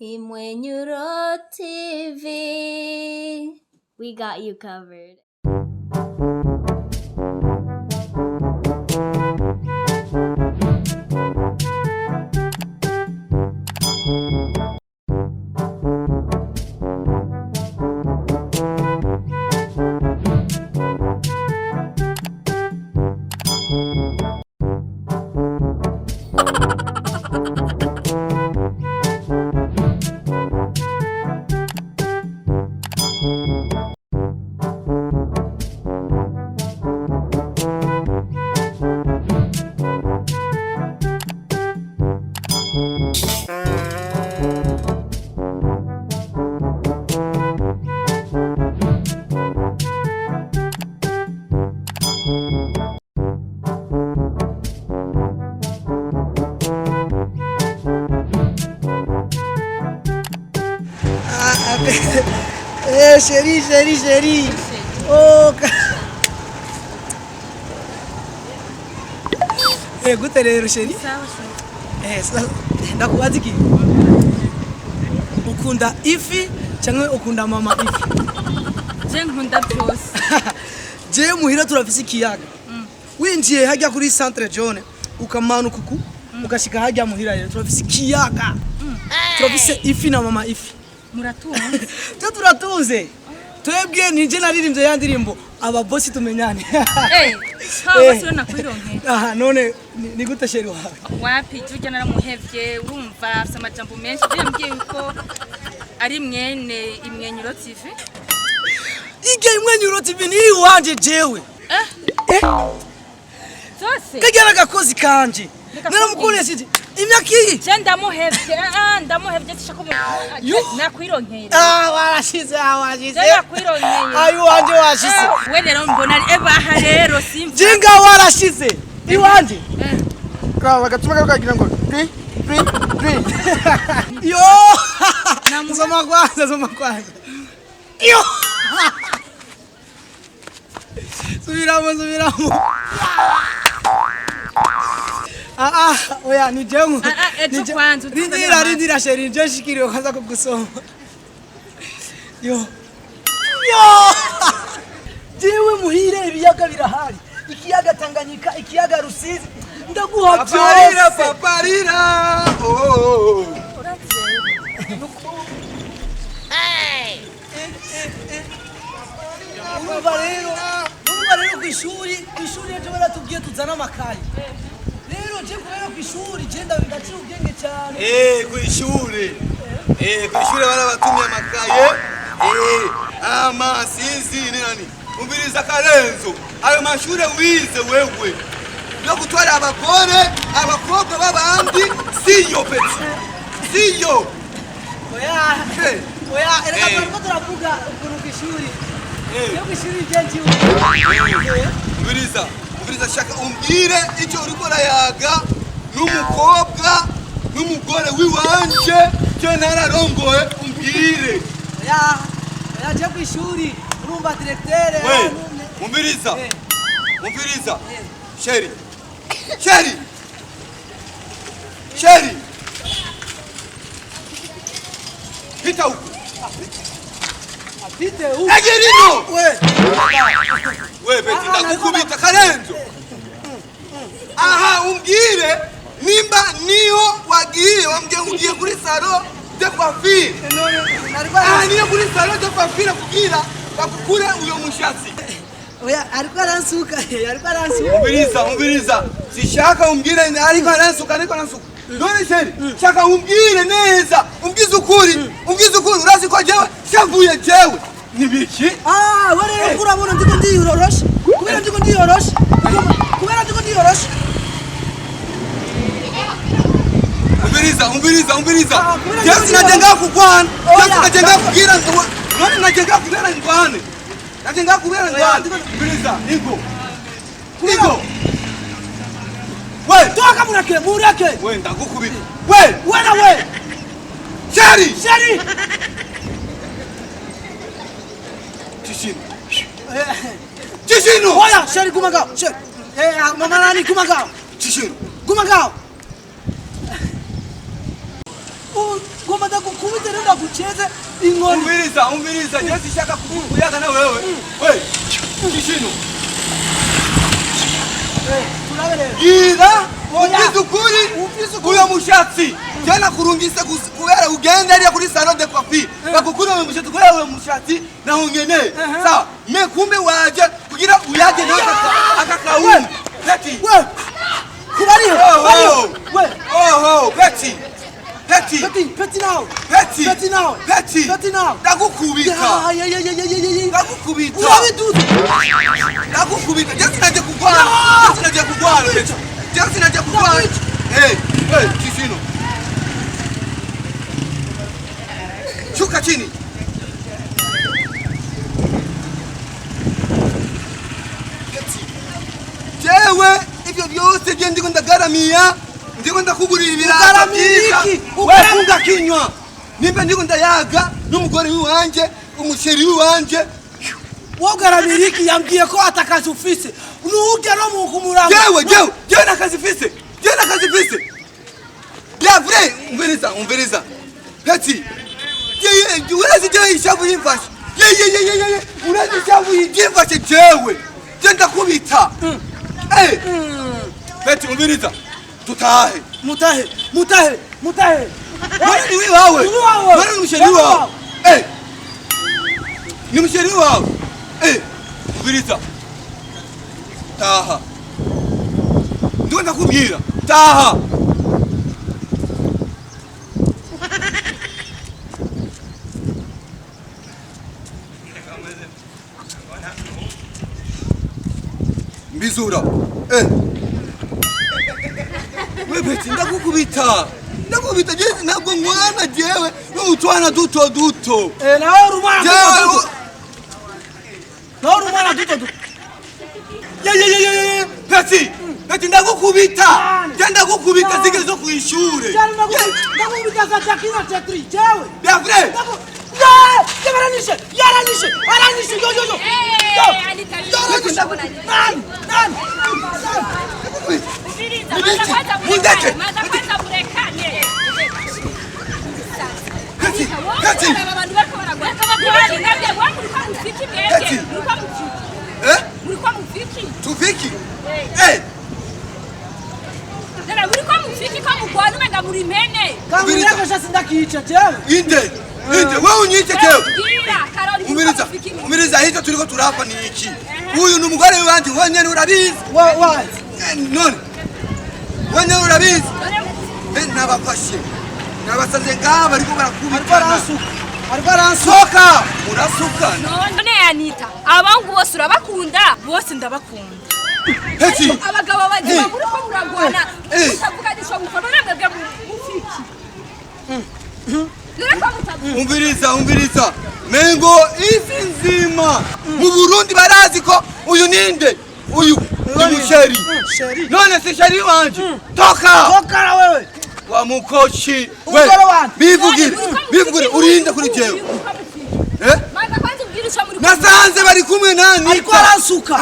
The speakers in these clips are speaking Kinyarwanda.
Imwenyuro TV. We got you covered. Chérie. Oh, gute rero chérie. Sawa. Ndakubaza iki? Ukunda ifi cyangwa ukunda mama ifi? Je nkunda byose. Je muhira turafise ikiyaga. Winjiye hajya kuri Centre John ukamanuka kuku ukashika hajya muhira rero turafise ikiyaga. Turafise ifi na mama ifi. Muratunze. Turatuze. Twebwe nije naririmbye ya ndirimbo aba boss tumenyane. Boss nakwironke. Aha none ni gute sheri wawe? Wapi tujya naramuhevye urumva afite amajambo menshi byembye uko ari mwene Imwenyuro TV. Ige Imwenyuro TV ni wanje jewe. Zose. Kagera gakozi kanje. Naramukoresheje imyaki. Je ndamuhevye tishako nakwironkera. Warashize. Nakwironkera. Ayo wanje washize. We rero mbona ebaha rero simva. Jinga warashize. Iwanje. Kawa gatuma kagira ngo. Yo! Zoma kwanza. Yo! Subiramo. Oya ni jengu. Rindira sheri nje shikiriwe kwanza kugusoma. Yo. Jewe muhire ibiyaga birahari. Ikiyaga Tanganyika, ikiyaga Rusizi. Ndaguha byose. Paparira. Oh. Urumva rero kwishuri ejo baratubwiye tuzana amakaye. Rero je kubera kwishuri je ndaciye ubwenge cyane. Kwishuri barabatumye amakaye. Sinzi nani. Umviriza Karenzo. Ayo mashure wize wewe. No gutwara abakobwa babandi siyo peti. Siyo. Oya, erega ko turavuga ukuru kwishuri. Yo kwishuri je Umviriza shaka umbire icyo uriko rayaga n'umukobwa n'umugore wiwanje cyo nararongoye umbire. Oya je kwishuri urumva directeur. Umviriza. Sheri. Pita huko. Apite huko. Egerino. We beti ndakukubita Karenzo. Aha umbwire nimba niho wagiye ugiye kuri salon de coiffure. Niyo kuri salon de coiffure kugira bakukure uyo mushatsi. Oya ariko aransuka. Umviriza. Sishaka umbwire ariko aransuka. None sheri, shaka umbwire neza. Umbwize ukuri. Urazi ko jewe shavuye jewe. Nibiki? Wale urabona ndiko ndiyoroshe. Kubera ndiko ndiyoroshe. Umviriza. Jewe najenga kugwana. Najenga kugira ngo. None najenga kugira ngwane. Umviriza, Nigo. We, toka murake. We ndagukubita. We. Sheri. Chishino. Oya, sheri kumagao. Sheri. Mama nani kumagao. Chishino. Kumagao. Goma da kukubi ducheze inkoni. Umviriza, je sishaka kuyaga na wewe. We, kishino. Gira, ukizukuri, uyo mushatsi. Jana kurungisa kubera ugenda ari kuri salon de coiffure. Bakukura uyo mushatsi kubera uyo mushatsi na ungene. Sawa, me kumbe waje kugira uyage nawe akakawuni. Peti. We. Kubariyo. We. Peti. Ndagukubita. Urabiduza. Ndagukubita. Just naje kugwara. Hey, Kishino. Shuka chini. Jewe, ivyo vyose je ndiko ndagaramia. Ndiko ndakugurira ibirata byiza. Wefunga kinywa. Nimbe ndiko ndayaga n'umugore wanje, umusheri wanje. Wogaramiriki yambwiye ko atakazi ufise. Nuurya no mu kumuramba. Jewe nakazi fise. Ya vrai, umviriza. Peti. Urazi jewe ishavu yimfashe. Urazi ishavu yimfashe jewe. Jenda kubita. Peti umviriza. Tutahe. Mutahe. Mwana ni wawe. Mwana ni msheri wawe. Ni msheri wawe. Umviriza. Taha. Ndio ndakubwira. Taha. Mbizura. Wewe ndakukubita. Je ntabwo mwana jewe n'utwana duto. Nawe rumwana duto. Peti ndagukubita. Ndagukubita zige zo kwishure. Ndagukubita za chakina chetri jewe. Ya vrai. Yaranishe. Tufiki? Nana muri kwa mufiki kwa mugwana umenga muri mpene. Kamureka shasi ndakica jewe. Inde, wewe unyice jewe. Umiriza. Umiriza hicho tuliko turapa ni iki? Huyu ni umugore wanje wenyene urabizi. None. Wenyene urabizi. Nabafashe. Nabasaze ngaba bariko barakubita. Ariko aransoka. Urasuka. None Anita, abangu bose urabakunda, bose ndabakunda. Peti. Abagabo bagiye muri ko muragwana. Utavuganisha mukoro namwe mufiki. Umviriza. Mengo isi nzima. Mu Burundi barazi ko uyu ninde? Uyu ni musheri. None si sheri wanje. Toka wewe. Wa mukoshi. Bivugire urinde kuri jewe. Manda kwanza ubwirisha muri Nasanze bari kumwe nani? Ariko aransuka.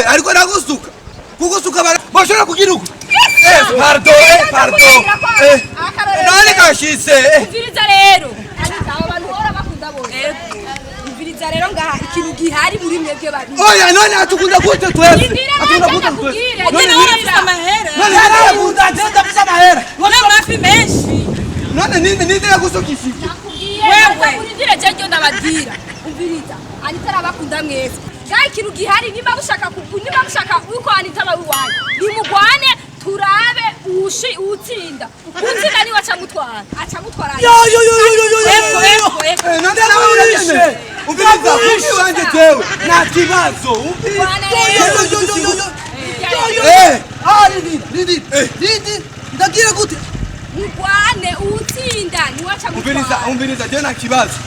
Ariko nagusuka. Kugusuka bashora kugira uko. Pardon. Nani kashise? Umviriza rero. Anita abantu hora bakunda bose. Umviriza rero ngaha ikintu gihari muri mwebwe babiri. Oya none atukunda gute twese? Atukunda gute twese? None urafisa amahera. None arabunda ndafisa amahera. None mafi menshi. None ninde yagusokishije? Wewe urindire cyo ndabadira. Umviriza. Anita arabakunda mwese. Kai ikintu gihari nimba mushaka uko Anita bawe wanyu. Nimugwane turabe utsinda ni wacamutwara acamutwara nande nawe urayene umviriza kuki wanje jewe na kibazo Lidi ndagira gute mugwane utsinda ni wacamutwara umviriza jewe na kibazo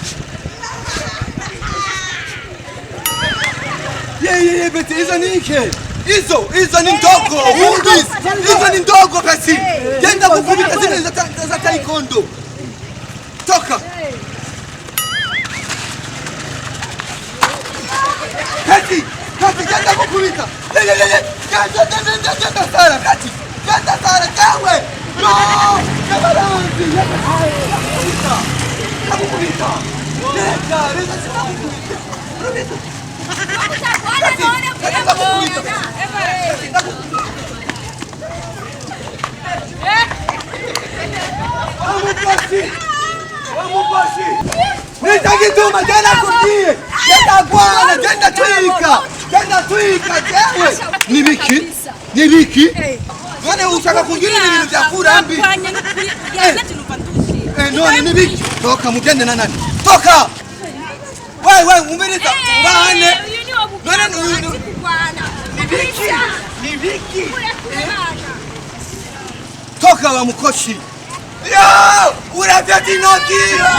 beti hizo ni ike hizo ni ndogo hizo ni ndogo basi jenda kukubita zile za taekwondo toka kati jenda kukubita jenda sara kati jenda sara kawe no kabaranzi jenda kukubita Nitakituma tena kutie. Tenda bwana, tenda twika. Tenda twika jewe. Ni biki? Ni biki? Wane ushaka kungira ibintu bya kurambi. None ni biki? Toka mugende na nani? Toka. Wewe umerita bane. None ni biki? Ni biki? Toka wa mukoshi. Yo! Uravya tinokira!